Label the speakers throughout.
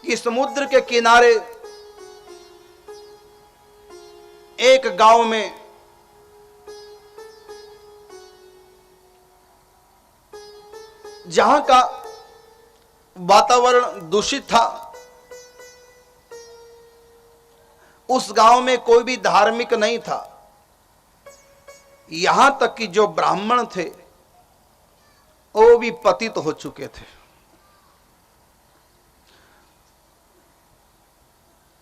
Speaker 1: कि समुद्र के किनारे एक गांव में जहां का वातावरण दूषित था, उस गांव में कोई भी धार्मिक नहीं था। यहां तक कि जो ब्राह्मण थे वो भी पतित हो चुके थे,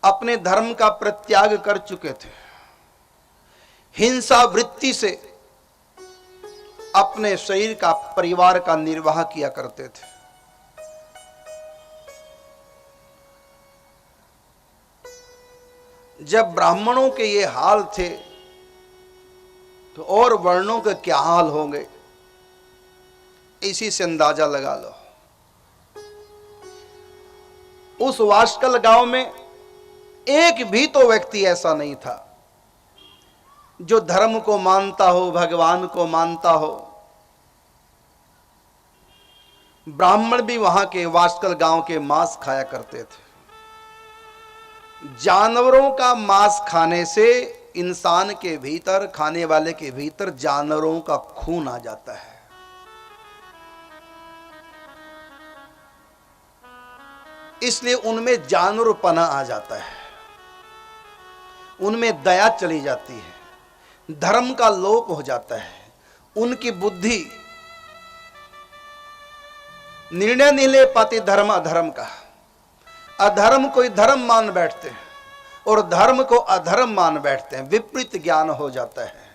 Speaker 1: अपने धर्म का परित्याग कर चुके थे, हिंसा वृत्ति से अपने शरीर का, परिवार का निर्वाह किया करते थे। जब ब्राह्मणों के ये हाल थे तो और वर्णों के क्या हाल होंगे, इसी से अंदाजा लगा लो। उस वाशकल गांव में एक भी तो व्यक्ति ऐसा नहीं था जो धर्म को मानता हो, भगवान को मानता हो। ब्राह्मण भी वहां के वाशकल गांव के मांस खाया करते थे। जानवरों का मांस खाने से इंसान के भीतर, खाने वाले के भीतर जानवरों का खून आ जाता है। इसलिए उनमें जानवरपना आ जाता है, उनमें दया चली जाती है, धर्म का लोप हो जाता है। उनकी बुद्धि निर्णय नहीं ले पाती धर्म अधर्म का। अधर्म को धर्म मान बैठते हैं और धर्म को अधर्म मान बैठते हैं, विपरीत ज्ञान हो जाता है।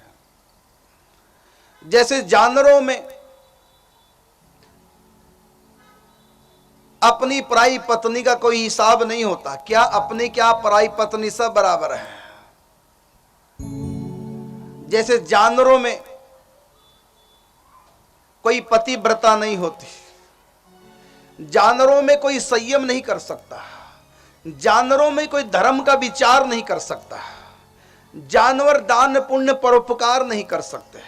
Speaker 1: जैसे जानवरों में अपनी पराई पत्नी का कोई हिसाब नहीं होता, क्या अपनी क्या पराई पत्नी सब बराबर है। जैसे जानवरों में कोई पतिव्रता नहीं होती, जानवरों में कोई संयम नहीं कर सकता, जानवरों में कोई धर्म का विचार नहीं कर सकता, जानवर दान पुण्य परोपकार नहीं कर सकते,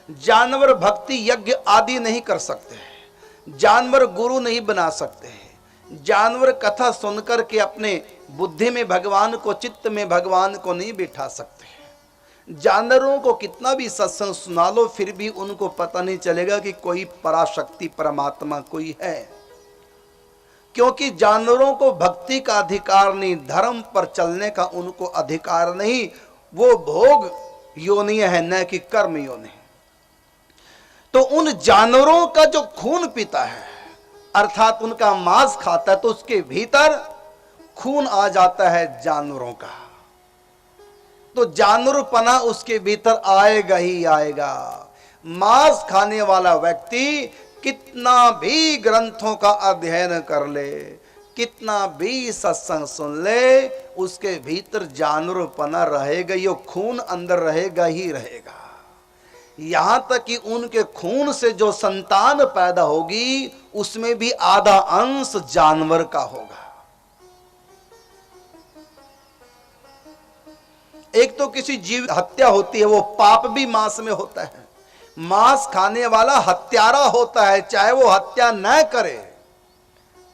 Speaker 1: जानवर भक्ति यज्ञ आदि नहीं कर सकते, जानवर गुरु नहीं बना सकते, जानवर कथा सुनकर के अपने बुद्धि में भगवान को, चित्त में भगवान को नहीं बिठा सकते। जानवरों को कितना भी सत्संग सुना लो फिर भी उनको पता नहीं चलेगा कि कोई पराशक्ति परमात्मा कोई है, क्योंकि जानवरों को भक्ति का अधिकार नहीं, धर्म पर चलने का उनको अधिकार नहीं। वो भोग योनि है, न कि कर्म योनि। तो उन जानवरों का जो खून पीता है, अर्थात उनका मांस खाता है, तो उसके भीतर खून आ जाता है जानवरों का, तो जानवरपना उसके भीतर आएगा ही आएगा। मांस खाने वाला व्यक्ति कितना भी ग्रंथों का अध्ययन कर ले, कितना भी सत्संग सुन ले, उसके भीतर जानवरपना रहेगा, ये खून अंदर रहेगा ही रहेगा। यहां तक कि उनके खून से जो संतान पैदा होगी उसमें भी आधा अंश जानवर का होगा। एक तो किसी जीव हत्या होती है, वो पाप भी मांस में होता है। मांस खाने वाला हत्यारा होता है, चाहे वो हत्या न करे,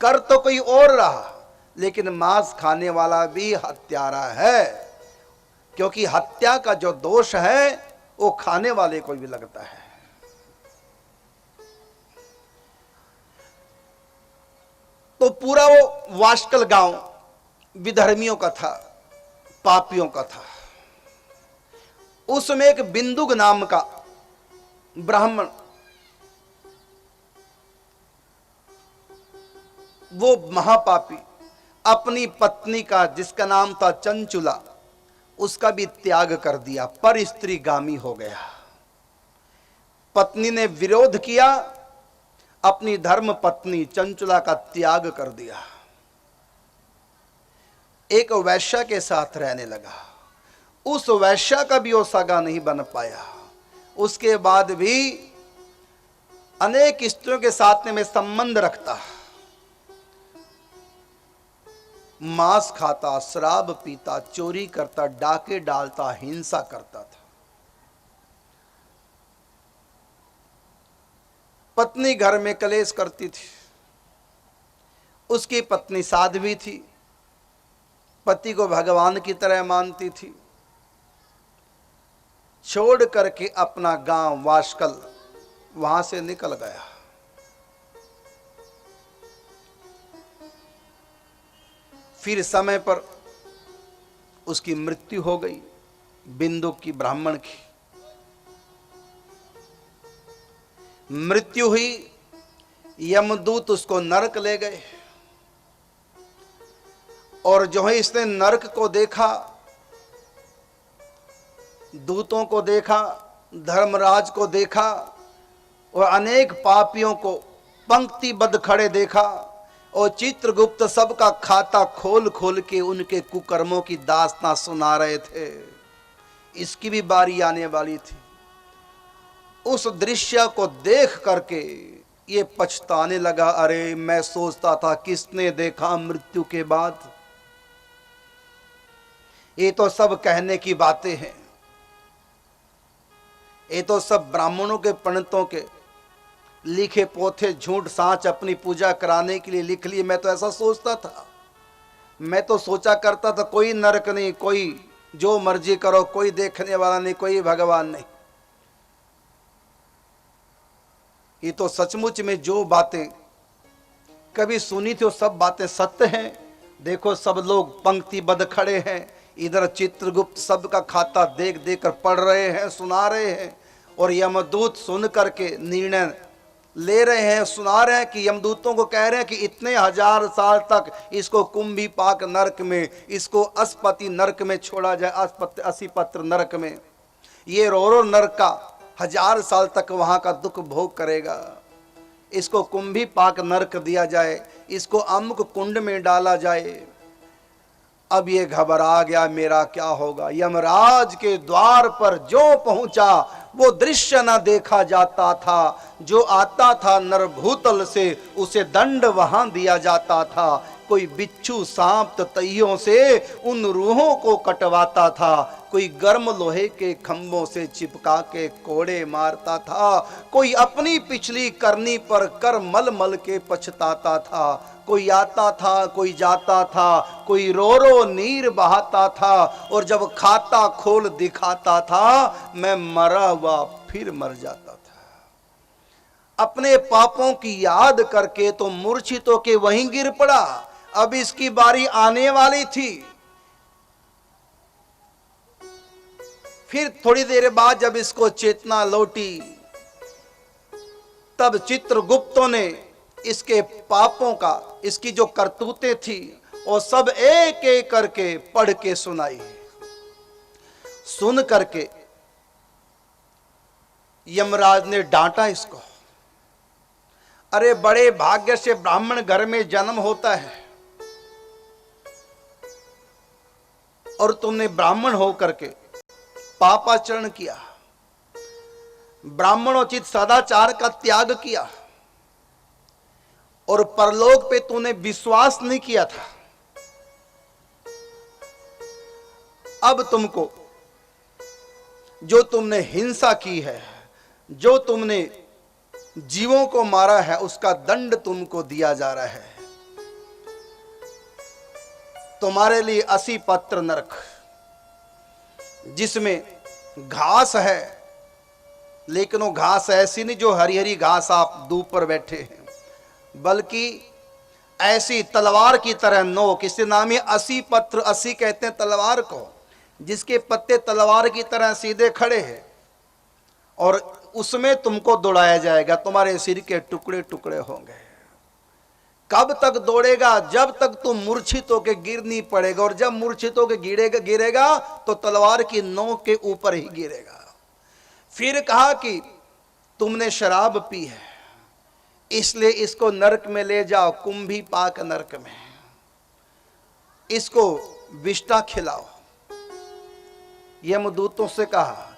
Speaker 1: कर तो कोई और रहा, लेकिन मांस खाने वाला भी हत्यारा है, क्योंकि हत्या का जो दोष है वो खाने वाले को भी लगता है। तो पूरा वो वाशकल गांव विधर्मियों का था, पापियों का था। उसमें एक बिंदुक नाम का ब्राह्मण, वो महापापी, अपनी पत्नी का, जिसका नाम था चंचुला, उसका भी त्याग कर दिया, पर स्त्रीगामी हो गया। पत्नी ने विरोध किया, अपनी धर्म पत्नी चंचुला का त्याग कर दिया, एक वैश्या के साथ रहने लगा। उस वैश्या का भी वो सगा नहीं बन पाया। उसके बाद भी अनेक स्त्रियों के साथ में संबंध रखता, मांस खाता, शराब पीता, चोरी करता, डाके डालता, हिंसा करता था। पत्नी घर में कलेश करती थी, उसकी पत्नी साध्वी थी, पति को भगवान की तरह मानती थी। छोड़ करके अपना गांव वाशकल वहां से निकल गया। फिर समय पर उसकी मृत्यु हो गई, बिंदु की, ब्राह्मण की मृत्यु हुई। यमदूत उसको नरक ले गए, और जो है इसने नरक को देखा, दूतों को देखा, धर्मराज को देखा, और अनेक पापियों को पंक्तिबद्ध खड़े देखा, और चित्रगुप्त सबका खाता खोल खोल के उनके कुकर्मों की दास्तां सुना रहे थे। इसकी भी बारी आने वाली थी। उस दृश्य को देख करके ये पछताने लगा, अरे मैं सोचता था किसने देखा मृत्यु के बाद। ये तो सब कहने की बातें हैं, ये तो सब ब्राह्मणों के, पंडितों के लिखे पोथे झूठ साच अपनी पूजा कराने के लिए लिख लिए। मैं तो ऐसा सोचता था, मैं तो सोचा करता था कोई नरक नहीं, कोई जो मर्जी करो, कोई देखने वाला नहीं, कोई भगवान नहीं। ये तो सचमुच में जो बातें कभी सुनी थी वो सब बातें सत्य हैं। देखो सब लोग पंक्तिबद्ध खड़े हैं, इधर चित्रगुप्त सबका खाता देख देख कर पढ़ रहे हैं, सुना रहे हैं, और यमदूत सुन करके निर्णय ले रहे हैं, सुना रहे हैं कि यमदूतों को कह रहे हैं कि इतने 1000 साल तक इसको कुंभीपाक नरक में, इसको अस्पति नरक में छोड़ा जाए, असीपत्र नरक में। ये रो नरक का 1000 साल तक वहां का दुख भोग करेगा। इसको कुंभीपाक नरक दिया जाए, इसको अमुक कुंड में डाला जाए। अब ये घबरा गया, मेरा क्या होगा। यमराज के द्वार पर जो पहुंचा वो दृश्य न देखा जाता था। जो आता था नरभूतल से उसे दंड वहां दिया जाता था। कोई बिच्छू सांप ततैयों से उन रूहों को कटवाता था, कोई गर्म लोहे के खंभों से चिपका के कोड़े मारता था, कोई अपनी पिछली करनी पर कर मल मल के पछताता था। कोई आता था, कोई जाता था, कोई रो रो नीर बहाता था, और जब खाता खोल दिखाता था मैं मरा हुआ फिर मर जाता था। अपने पापों की याद करके तो मूर्छित होके वहीं गिर पड़ा। अब इसकी बारी आने वाली थी। फिर थोड़ी देर बाद जब इसको चेतना लौटी, तब चित्रगुप्तों ने इसके पापों का, इसकी जो करतूतें थी वो सब एक एक करके पढ़ के सुनाई। सुन करके यमराज ने डांटा इसको, अरे बड़े भाग्य से ब्राह्मण घर में जन्म होता है, और तुमने ब्राह्मण होकर के पापाचरण किया, ब्राह्मणोचित सदाचार का त्याग किया, और परलोक पे तूने विश्वास नहीं किया था। अब तुमको जो तुमने हिंसा की है, जो तुमने जीवों को मारा है, उसका दंड तुमको दिया जा रहा है। तुम्हारे लिए 80 पत्र नरक, जिसमें घास है, लेकिन वो घास ऐसी नहीं जो हरी हरी घास आप धूप पर बैठे हैं, बल्कि ऐसी तलवार की तरह नोक, इससे नाम है 80 पत्र। 80 कहते हैं तलवार को, जिसके पत्ते तलवार की तरह सीधे खड़े हैं, और उसमें तुमको दौड़ाया जाएगा। तुम्हारे सिर के टुकड़े टुकड़े होंगे। कब तक दौड़ेगा? जब तक तुम मूर्छित होकर गिर नहीं पड़ेगा, और जब मूर्छित होकर गिरेगा तो तलवार की नोक के ऊपर ही गिरेगा। फिर कहा कि तुमने शराब पी है, इसलिए इसको नरक में ले जाओ, कुंभीपाक नरक में, इसको विष्ठा खिलाओ। यमदूतों से कहा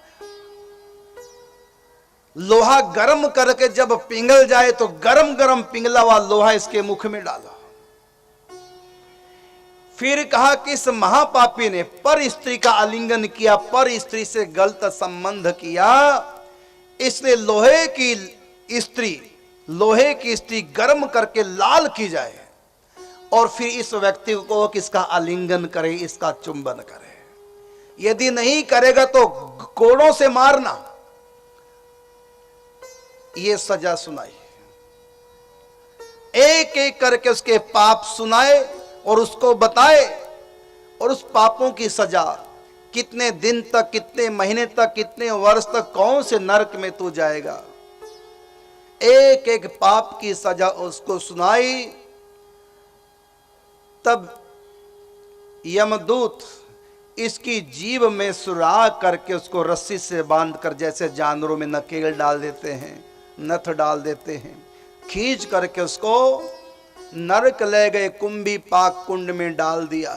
Speaker 1: लोहा गर्म करके जब पिघल जाए तो गरम गरम पिघला हुआ लोहा इसके मुख में डालो। फिर कहा कि इस महापापी ने पर स्त्री का आलिंगन किया, पर स्त्री से गलत संबंध किया, इसलिए लोहे की स्त्री गर्म करके लाल की जाए, और फिर इस व्यक्ति को किसका आलिंगन करे, इसका चुंबन करे। यदि नहीं करेगा तो कोड़ों से मारना, ये सजा सुनाई। एक एक करके उसके पाप सुनाए और उसको बताए, और उस पापों की सजा कितने दिन तक, कितने महीने तक, कितने वर्ष तक, कौन से नरक में तू जाएगा, एक एक पाप की सजा उसको सुनाई। तब यमदूत इसकी जीभ में सुराख करके उसको रस्सी से बांधकर, जैसे जानवरों में नकेल डाल देते हैं, नथ डाल देते हैं, खींच करके उसको नरक ले गए, कुंभी पाक कुंड में डाल दिया।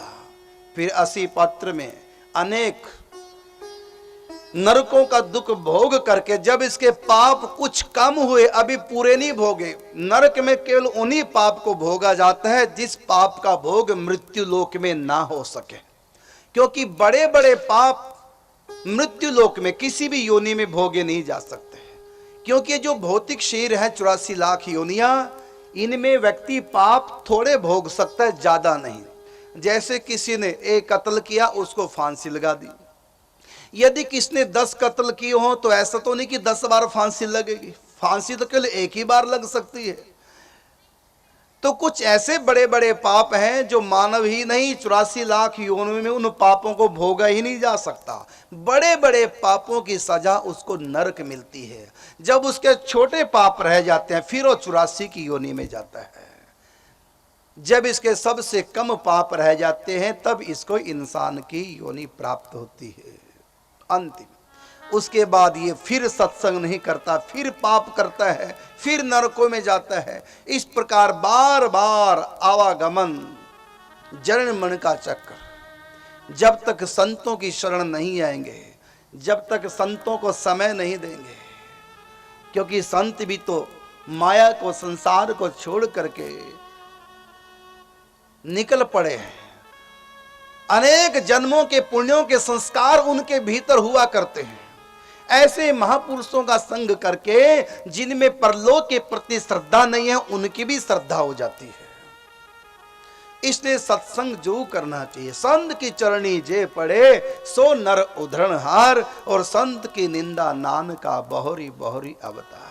Speaker 1: फिर 80 पत्र में अनेक नरकों का दुख भोग करके, जब इसके पाप कुछ कम हुए, अभी पूरे नहीं भोगे, नरक में केवल उन्हीं पाप को भोगा जाता है जिस पाप का भोग मृत्यु लोक में ना हो सके। क्योंकि बड़े बड़े पाप मृत्यु लोक में किसी भी योनि में भोगे नहीं जा सकते, क्योंकि जो भौतिक शरीर है 84 लाख योनियां, इनमें व्यक्ति पाप थोड़े भोग सकता है, ज्यादा नहीं। जैसे किसी ने एक कत्ल किया, उसको फांसी लगा दी। यदि किसने 10 कत्ल किए हो तो ऐसा तो नहीं कि 10 बार फांसी लगेगी, फांसी तो केवल एक ही बार लग सकती है। तो कुछ ऐसे बड़े बड़े पाप हैं जो मानव ही नहीं 84 लाख योनियों में उन पापों को भोगा ही नहीं जा सकता। बड़े बड़े पापों की सजा उसको नरक मिलती है। जब उसके छोटे पाप रह जाते हैं फिर वो 84 की योनि में जाता है। जब इसके सबसे कम पाप रह जाते हैं तब इसको इंसान की योनि प्राप्त होती है। अंतिम उसके बाद ये फिर सत्संग नहीं करता, फिर पाप करता है, फिर नरकों में जाता है। इस प्रकार बार बार आवागमन, जन्म मरण का चक्कर। जब तक संतों की शरण नहीं आएंगे, जब तक संतों को समय नहीं देंगे, क्योंकि संत भी तो माया को, संसार को छोड़ करके निकल पड़े हैं। अनेक जन्मों के पुण्यों के संस्कार उनके भीतर हुआ करते हैं। ऐसे महापुरुषों का संग करके जिनमें परलोक के प्रति श्रद्धा नहीं है, उनकी भी श्रद्धा हो जाती है। इसलिए सत्संग जो करना चाहिए। संत की चरणी जे पड़े सो नर उधरण हार, और संत की निंदा नान का बहोरी बहोरी अवतार।